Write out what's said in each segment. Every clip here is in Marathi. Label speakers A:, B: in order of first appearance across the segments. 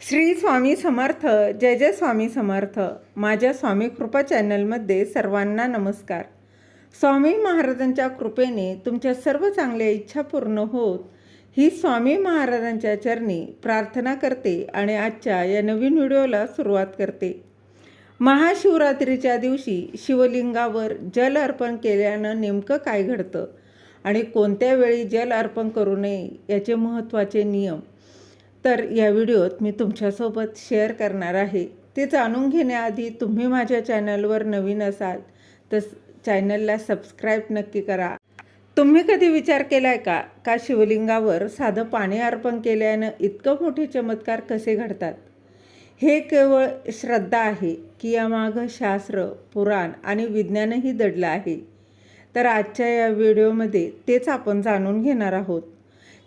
A: श्री स्वामी समर्थ. जय जय स्वामी समर्थ. माझ्या स्वामी कृपा चॅनलमध्ये सर्वांना नमस्कार. स्वामी महाराजांच्या कृपेने तुमच्या सर्व चांगल्या इच्छा पूर्ण होत ही स्वामी महाराजांच्या चरणी प्रार्थना करते आणि आजच्या या नवीन व्हिडिओला सुरुवात करते. महाशिवरात्रीच्या दिवशी शिवलिंगावर जल अर्पण केल्यानं नेमकं काय घडतं आणि कोणत्या वेळी जल अर्पण करू नये याचे महत्त्वाचे नियम तर या व्हिडिओत मी तुमच्यासोबत शेअर करणार आहे. ते जाणून घेण्याआधी तुम्ही माझ्या चॅनलवर नवीन असाल तर चॅनलला सबस्क्राईब नक्की करा. तुम्ही कधी विचार केला आहे का शिवलिंगावर साधं पाणी अर्पण केल्यानं इतकं मोठे चमत्कार कसे घडतात? हे केवळ श्रद्धा आहे की यामागं शास्त्र, पुराण आणि विज्ञानही दडलं आहे? तर आजच्या या व्हिडिओमध्ये तेच आपण जाणून घेणार आहोत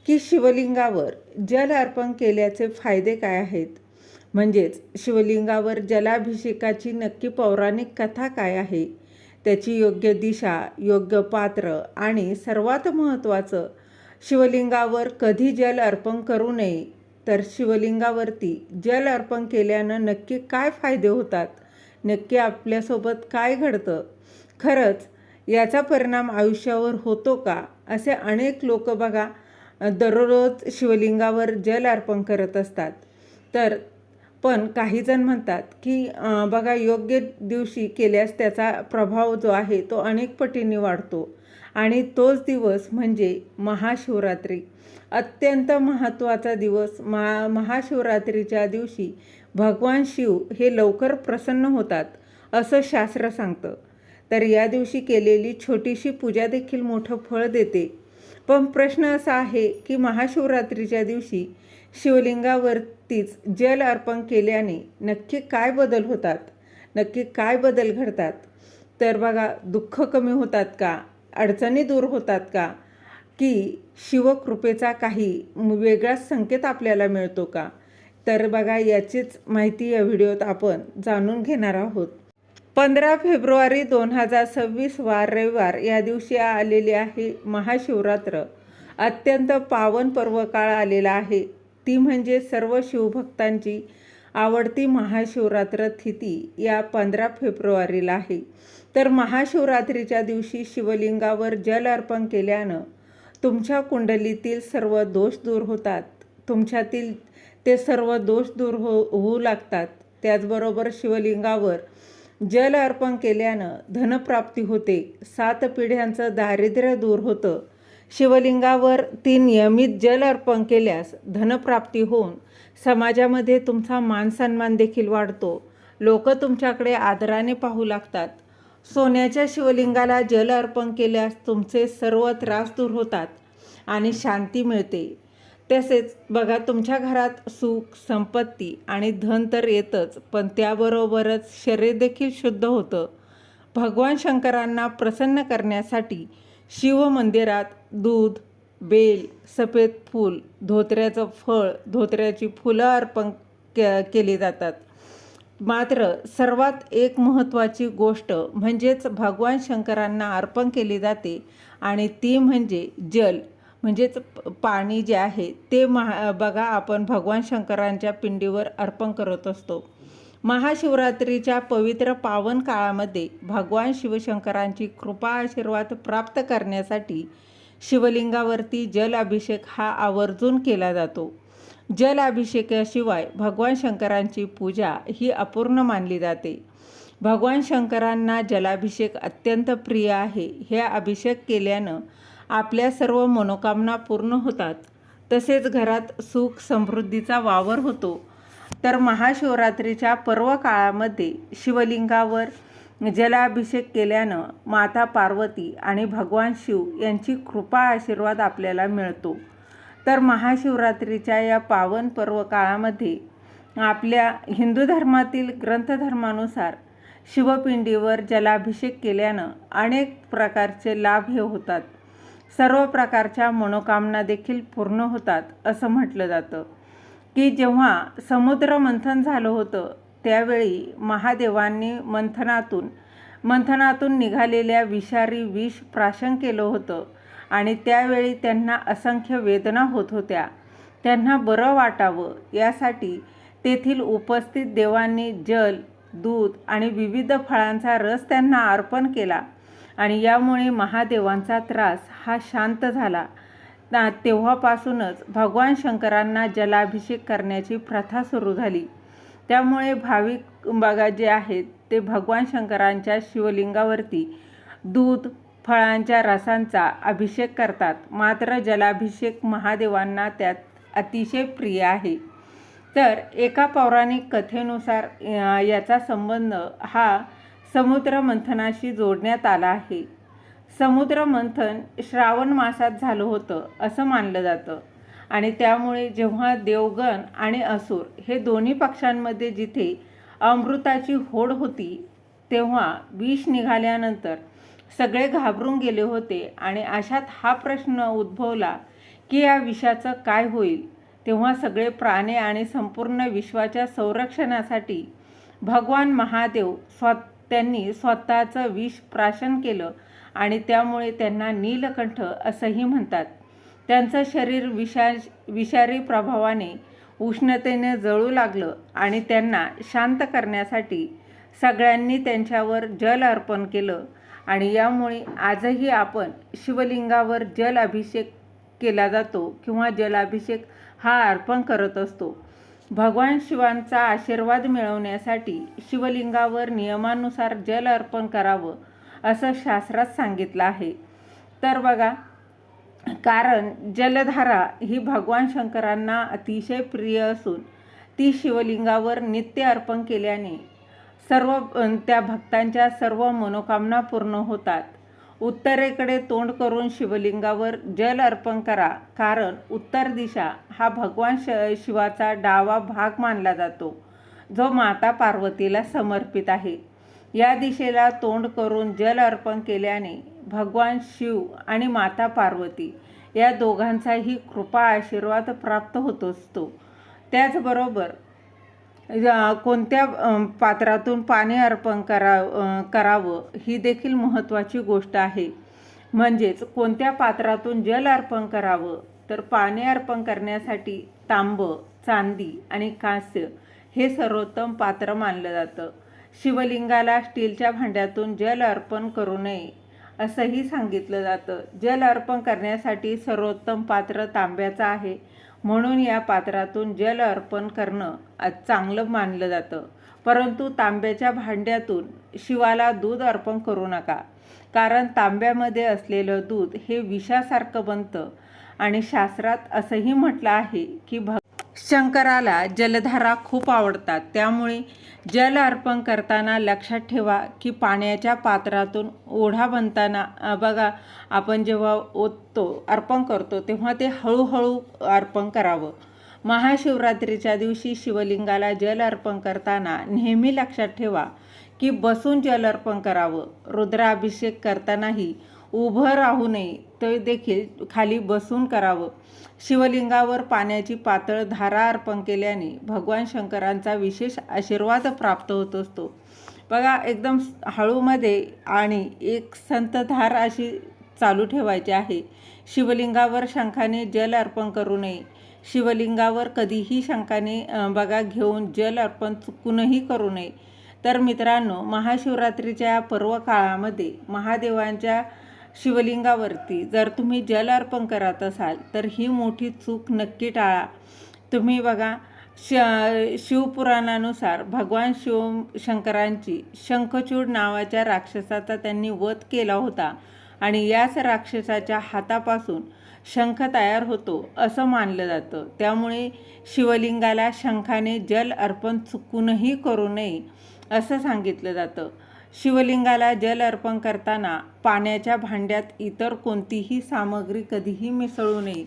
A: की शिवलिंगावर जल अर्पण केल्याचे फायदे काय आहेत, म्हणजेच शिवलिंगावर जलाभिषेकाची नक्की पौराणिक कथा काय आहे, त्याची योग्य दिशा, योग्य पात्र आणि सर्वात महत्त्वाचं शिवलिंगावर कधी जल अर्पण करू नये, तर शिवलिंगावरती जल अर्पण केल्यानं नक्की काय फायदे होतात, नक्की आपल्यासोबत काय घडतं, खरंच याचा परिणाम आयुष्यावर होतो का? असे अनेक लोक बघा दररोज शिवलिंगावर जल अर्पण करत असतात. पण काही जण म्हणतात की बघा योग्य दिवशी केल्यास त्याचा प्रभाव जो आहे तो अनेक पटीने वाढतो आणि तोच दिवस म्हणजे महाशिवरात्री. अत्यंत महत्त्वाचा दिवस. महाशिवरात्रीच्या दिवशी भगवान शिव हे लवकर प्रसन्न होतात असं शास्त्र सांगतं. तर या दिवशी केलेली छोटीशी पूजा देखील मोठं फळ देते. पण प्रश्न असा आहे की महाशिवरात्रीच्या दिवशी शिवलिंगावरतीच जल अर्पण केल्याने नक्की काय बदल होतात, नक्की काय बदल घडतात? तर बघा, दुःख कमी होतात का, अडचणी दूर होतात का, की शिवकृपेचा काही वेगळाच संकेत आपल्याला मिळतो का? तर बघा याचीच माहिती या व्हिडिओत आपण जाणून घेणार आहोत. 15 फेब्रुवारी 2026 वार रविवार या दिवशी आलेली आहे महाशिवरात्र. अत्यंत पावन पर्वकाळ आलेला आहे. ती म्हणजे सर्व शिवभक्तांची आवडती महाशिवरात्र तिथी या 15 फेब्रुवारीला आहे. तर महाशिवरात्रीच्या दिवशी शिवलिंगावर जल अर्पण केल्यानं तुमच्या कुंडलीतील सर्व दोष दूर होतात. तुमच्यातील ते सर्व दोष दूर होऊ लागतात. त्याचबरोबर शिवलिंगावर जल अर्पण केल्यानं धनप्राप्ती होते. 7 पिढ्यांचं दारिद्र्य दूर होतं. शिवलिंगावर नियमित जल अर्पण केल्यास धनप्राप्ती होऊन समाजामध्ये तुमचा मानसन्मान देखील वाढतो. लोक तुमच्याकडे आदराने पाहू लागतात. सोन्याच्या शिवलिंगाला जल अर्पण केल्यास तुमचे सर्व त्रास दूर होतात आणि शांती मिळते. तसेच बघा, तुमच्या घरात सुख, संपत्ती आणि धन तर येतच, पण त्याबरोबरच शरीर देखील शुद्ध होतं. भगवान शंकरांना प्रसन्न करण्यासाठी शिव मंदिरात दूध, बेल, सफेद फूल, धोत्र्याचं फळ, धोत्र्याची फुलं अर्पण केली जातात. मात्र सर्वात एक महत्त्वाची गोष्ट म्हणजेच भगवान शंकरांना अर्पण केली जाते आणि ती म्हणजे जल, म्हणजेच पाणी जे आहे ते बघा आपण भगवान शंकरांच्या पिंडीवर अर्पण करत असतो. महाशिवरात्रीच्या पवित्र पावन काळामध्ये भगवान शिवशंकरांची कृपा आशीर्वाद प्राप्त करण्यासाठी शिवलिंगावरती जल अभिषेक हा आवर्जून केला जातो. जल अभिषेकाशिवाय भगवान शंकरांची पूजा ही अपूर्ण मानली जाते. भगवान शंकरांना जलाभिषेक अत्यंत प्रिय आहे. हे अभिषेक केल्यानं आपल्या सर्व मनोकामना पूर्ण होतात. तसेच घरात सुख समृद्धीचा वावर होतो. तर महाशिवरात्रीच्या पर्व काळामध्ये शिवलिंगावर जलाभिषेक केल्यानं माता पार्वती आणि भगवान शिव यांची कृपा आशीर्वाद आपल्याला मिळतो. तर महाशिवरात्रीच्या या पावन पर्व काळामध्ये आपल्या हिंदू धर्मातील ग्रंथधर्मानुसार शिवपिंडीवर जलाभिषेक केल्यानं अनेक प्रकारचे लाभ हे होतात. सर्व प्रकारच्या मनोकामना देखील पूर्ण होतात असं म्हटलं जातं की जेव्हा समुद्र मंथन झालं होतं त्यावेळी महादेवांनी मंथनातून निघालेल्या विषारी विष प्राशन केलं होतं आणि त्यावेळी त्यांना असंख्य वेदना होत होत्या. त्यांना बरं वाटावं यासाठी तेथील उपस्थित देवांनी जल, दूध आणि विविध फळांचा रस त्यांना अर्पण केला आणि यामुळे महादेवांचा त्रास हा शांत झाला. तेव्हापासूनच भगवान शंकरांना जलाभिषेक करण्याची प्रथा सुरू झाली. त्यामुळे भाविक बघा जे आहेत ते भगवान शंकरांच्या शिवलिंगावरती दूध, फळांच्या रसांचा अभिषेक करतात. मात्र जलाभिषेक महादेवांना त्यात अतिशय प्रिय आहे. तर एका पौराणिक कथेनुसार याचा संबंध हा समुद्र मंथनाशी जोडण्यात आला आहे. समुद्र मंथन श्रावण मासात झालं होतं असं मानलं जातं आणि त्यामुळे जेव्हा देवगण आणि असुर हे दोन्ही पक्षांमध्ये जिथे अमृताची होड होती तेव्हा विष निघाल्यानंतर सगळे घाबरून गेले होते आणि अशात हा प्रश्न उद्भवला की या विषाचं काय होईल. तेव्हा सगळे प्राणी आणि संपूर्ण विश्वाच्या संरक्षणासाठी भगवान महादेव त्यांनी स्वतःचं विष प्राशन केलं आणि त्यामुळे त्यांना नीलकंठ असंही म्हणतात. त्यांचं शरीर विषारी प्रभावाने उष्णतेने जळू लागलं आणि त्यांना शांत करण्यासाठी सगळ्यांनी त्यांच्यावर जल अर्पण केलं आणि यामुळे आजही आपण शिवलिंगावर जल अभिषेक केला जातो किंवा जलाभिषेक हा अर्पण करत असतो. भगवान शिवांचा आशीर्वाद मिळवण्यासाठी शिवलिंगावर नियमानुसार जल अर्पण करावं असं शास्त्रात सांगितलं आहे. तर बघा, कारण जलधारा ही भगवान शंकरांना अतिशय प्रिय असून ती शिवलिंगावर नित्य अर्पण केल्याने त्या भक्तांच्या सर्व मनोकामना पूर्ण होतात. उत्तरेकडे तोंड करून शिवलिंगावर जल अर्पण करा, कारण उत्तर दिशा हा भगवान शिवाचा डावा भाग मानला जातो, जो माता पार्वतीला समर्पित आहे. या दिशेला तोंड करून जल अर्पण केल्याने भगवान शिव आणि माता पार्वती या दोघांचाही कृपा आशीर्वाद प्राप्त होत असतो. त्याचबरोबर कोणत्या पात्रातून पाणी अर्पण करावं ही देखील महत्त्वाची गोष्ट आहे. म्हणजेच कोणत्या पात्रातून जल अर्पण करावं, तर पाणी अर्पण करण्यासाठी तांब, चांदी आणि कांस्य हे सर्वोत्तम पात्र मानलं जातं. शिवलिंगाला स्टीलच्या भांड्यातून जल अर्पण करू नये असंही सांगितलं जातं. जल अर्पण करण्यासाठी सर्वोत्तम पात्र तांब्याचं आहे, म्हणून या पात्रातून जल अर्पण करणं चांगलं मानलं जातं. परंतु तांब्याच्या भांड्यातून शिवाला दूध अर्पण करू नका, कारण तांब्यामध्ये असलेलं दूध हे विषासारखं बनतं आणि शास्त्रात असंही म्हटलं आहे की शंकराला जलधारा खूप आवडतात. त्यामुळे जल अर्पण करताना लक्षात ठेवा की पाण्याच्या पात्रातून ओढा बनताना बघा, आपण जेव्हा ओततो अर्पण करतो तेव्हा ते हळूहळू अर्पण करावं. महाशिवरात्रीच्या दिवशी शिवलिंगाला जल अर्पण करताना नेहमी लक्षात ठेवा की बसून जल अर्पण करावं. रुद्राभिषेक करतानाही उभं राहू नये, ते देखील खाली बसून करावं. शिवलिंगावर पाण्याची पातळ धारा अर्पण केल्याने भगवान शंकरांचा विशेष आशीर्वाद प्राप्त होत असतो. बघा, एकदम हळूमध्ये आणि एक संतधार अशी चालू ठेवायची आहे. शिवलिंगावर शंखाने जल अर्पण करू नये. शिवलिंगावर कधीही शंखाने बघा घेऊन जल अर्पण चुकूनही करू नये. तर मित्रांनो, महाशिवरात्रीच्या पर्व काळामध्ये महादेवांच्या शिवलिंगावरती जर तुम्ही जल अर्पण करत असाल तर ही मोठी चूक नक्की टाळा. तुम्ही बघा, शिवपुराणानुसार भगवान शंकरांची शंखचूड नावाच्या राक्षसाचा त्यांनी वध केला होता आणि याच राक्षसाच्या हातापासून शंख तयार होतो असं मानलं जातं. त्यामुळे शिवलिंगाला शंखाने जल अर्पण चुकूनही करू नये असं सांगितलं जातं. शिवलिंगाला जल अर्पण करताना पाण्याच्या भांड्यात इतर कोणतीही सामग्री कधीही मिसळू नये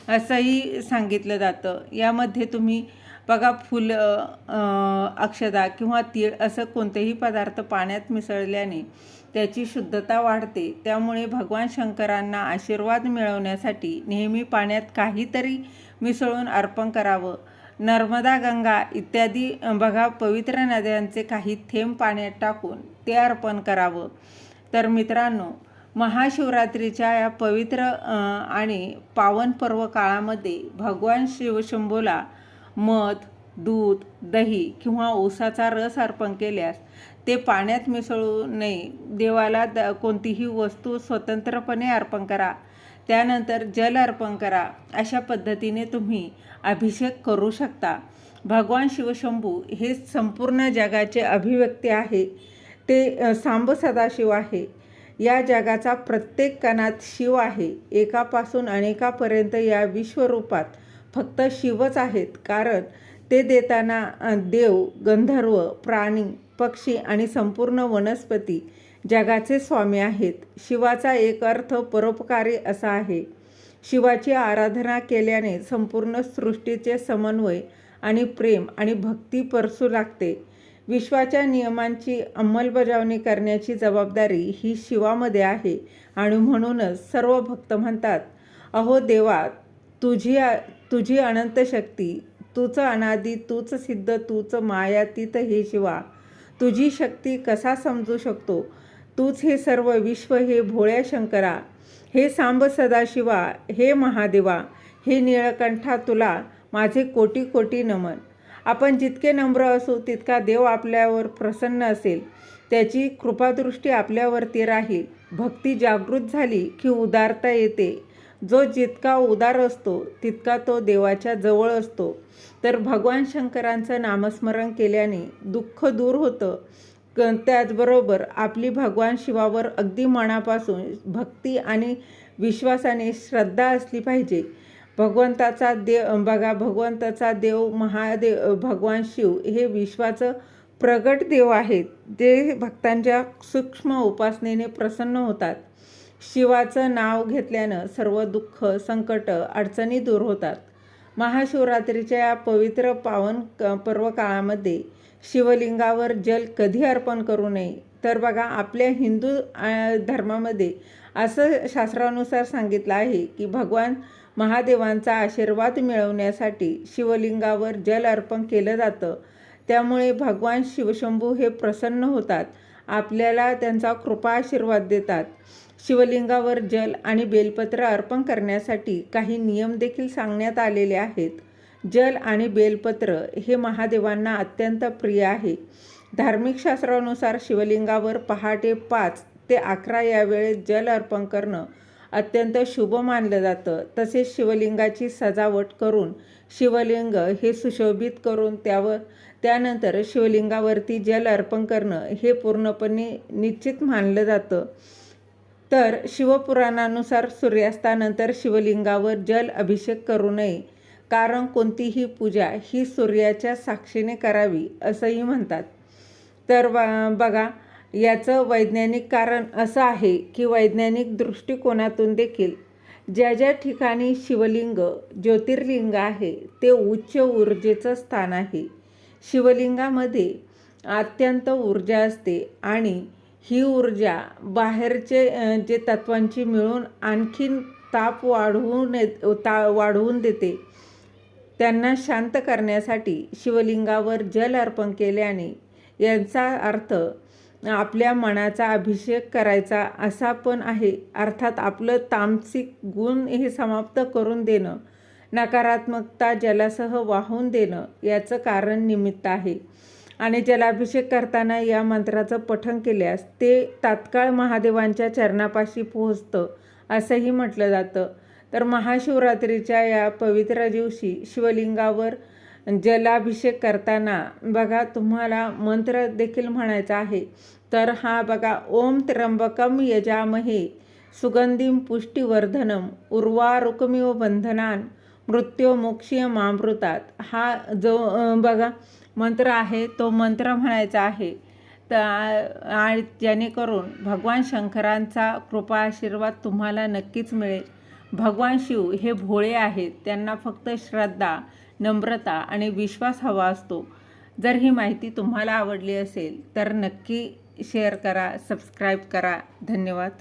A: असंही सांगितलं जातं. यामध्ये तुम्ही बघा, फुल, अक्षता किंवा तीळ असं कोणतेही पदार्थ पाण्यात मिसळल्याने त्याची शुद्धता वाढते. त्यामुळे भगवान शंकरांना आशीर्वाद मिळवण्यासाठी नेहमी पाण्यात काहीतरी मिसळून अर्पण करावं. नर्मदा, गंगा इत्यादी बघा पवित्र नद्यांचे काही थेंब पाण्यात टाकून ते अर्पण करावं. तर मित्रांनो, महाशिवरात्रीच्या या पवित्र आणि पावन पर्व काळामध्ये भगवान शिवशंभूला मध, दूध, दही किंवा ऊसाचा रस अर्पण केल्यास ते पाण्यात मिसळू नये. देवाला कोणतीही वस्तू स्वतंत्रपणे अर्पण करा, त्यानंतर जल अर्पण करा. अशा पद्धतीने तुम्ही अभिषेक करू शकता. भगवान शिवशंभू हे संपूर्ण जगाचे अभिव्यक्ती आहे. ते सांब सदाशिव आहे. या जगाचा प्रत्येक कणात शिव आहे. एकापासून अनेकापर्यंत या विश्वरूपात फक्त शिवच आहेत. कारण ते देताना देव, गंधर्व, प्राणी, पक्षी आणि संपूर्ण वनस्पती जगाचे स्वामी आहेत. शिवाचा एक अर्थ परोपकारी असा आहे. शिवाची आराधना केल्याने संपूर्ण सृष्टीचे समन्वय आणि प्रेम आणि भक्ती परसू लागते. विश्वाच्या नियमांची अंमलबजावणी करण्याची जबाबदारी ही शिवामध्ये आहे. आणि म्हणूनच सर्व भक्त म्हणतात, अहो देवा, तुझी अनंत शक्ती, तूच अनादी, तूच सिद्ध, तूच मायातीत हे शिवा. तुझी शक्ती कसा समजू शकतो? तूच हे सर्व विश्व, हे भोळ्या शंकरा, हे सांब सदाशिवा, हे महादेवा, हे निळकंठा, तुला माझे कोटी कोटी नमन. आपण जितके नम्र असू तितका देव आपल्यावर प्रसन्न असेल. त्याची कृपादृष्टी आपल्यावरती राहील. भक्ती जागृत झाली की उदारता येते. जो जितका उदार असतो तितका तो देवाच्या जवळ असतो. तर भगवान शंकरांचं नामस्मरण केल्याने दुःख दूर होतं. त्याचबरोबर आपली भगवान शिवावर अगदी मनापासून भक्ती आणि विश्वासाने श्रद्धा असली पाहिजे. भगवंताचा देव महादेव भगवान शिव हे विश्वाचं प्रगट देव आहेत. जे भक्तांच्या सूक्ष्म उपासनेने प्रसन्न होतात. शिवाचं नाव घेतल्यानं सर्व दुःख, संकट, अडचणी दूर होतात. महाशिवरात्रीच्या या पवित्र पावन पर्व काळामध्ये शिवलिंगावर जल कधी अर्पण करू नये? तर बघा, आपल्या हिंदू धर्मामध्ये असं शास्त्रानुसार सांगितलं आहे की भगवान महादेवांचा आशीर्वाद मिळवण्यासाठी शिवलिंगावर जल अर्पण केलं जातं. त्यामुळे भगवान शिवशंभू हे प्रसन्न होतात. आपल्याला त्यांचा कृपा आशीर्वाद देतात. शिवलिंगावर जल आणि बेलपत्र अर्पण करण्यासाठी काही नियम देखील सांगण्यात आलेले आहेत. जल आणि बेलपत्र हे महादेवांना अत्यंत प्रिय आहे. धार्मिक शास्त्रानुसार शिवलिंगावर पहाटे 5 ते 11 या वेळेत जल अर्पण करणं अत्यंत शुभ मानलं जातं. तसेच शिवलिंगाची सजावट करून शिवलिंग हे सुशोभित करून त्यानंतर शिवलिंगावरती जल अर्पण करणं हे पूर्णपणे निश्चित मानलं जातं. तर शिवपुराणानुसार सूर्यास्तानंतर शिवलिंगावर जल अभिषेक करू नये. कारण कोणतीही पूजा ही सूर्याच्या साक्षीने करावी असंही म्हणतात. तर बघा, याचं वैज्ञानिक कारण असं आहे की वैज्ञानिक दृष्टिकोनातून देखील ज्या ठिकाणी शिवलिंग ज्योतिर्लिंग आहे ते उच्च ऊर्जेचं स्थान आहे. शिवलिंगामध्ये अत्यंत ऊर्जा असते आणि ही ऊर्जा बाहेरचे जे तत्वांची मिळून आणखीन ताप वाढवून देते. त्यांना शांत करण्यासाठी शिवलिंगावर जल अर्पण केल्याने यांचा अर्थ आपल्या मनाचा अभिषेक करायचा असा पण आहे. अर्थात आपलं तामसिक गुण हे समाप्त करून देणं, नकारात्मकता जलासह वाहून देणं याचं कारण निमित्त आहे. आणि जलाभिषेक करताना या मंत्राचं पठण केल्यास ते तात्काळ महादेवांच्या चरणापाशी पोहोचतं असंही म्हटलं जातं. तर महाशिवरात्रीच्या या पवित्र दिवशी शिवलिंगावर जलाभिषेक करताना बघा, तुम्हाला मंत्र देखील म्हणायचा आहे. तर हा बघा, ओम त्र्यंबकम यजामहे सुगंधिम पुष्टिवर्धनम उर्वारुकमिव बंधनान मृत्युमोक्षीयमामृतात, हा जो बघा मंत्र आहे तो मंत्र म्हणायचा आहे. तर जेणेकरून भगवान शंकरांचा कृपा आशीर्वाद तुम्हाला नक्कीच मिळेल. भगवान शिव हे भोळे आहेत. त्यांना फक्त श्रद्धा, नम्रता आणि विश्वास हवा असतो. जर ही माहिती तुम्हाला आवडली असेल तर नक्की शेअर करा, सबस्क्राईब करा. धन्यवाद.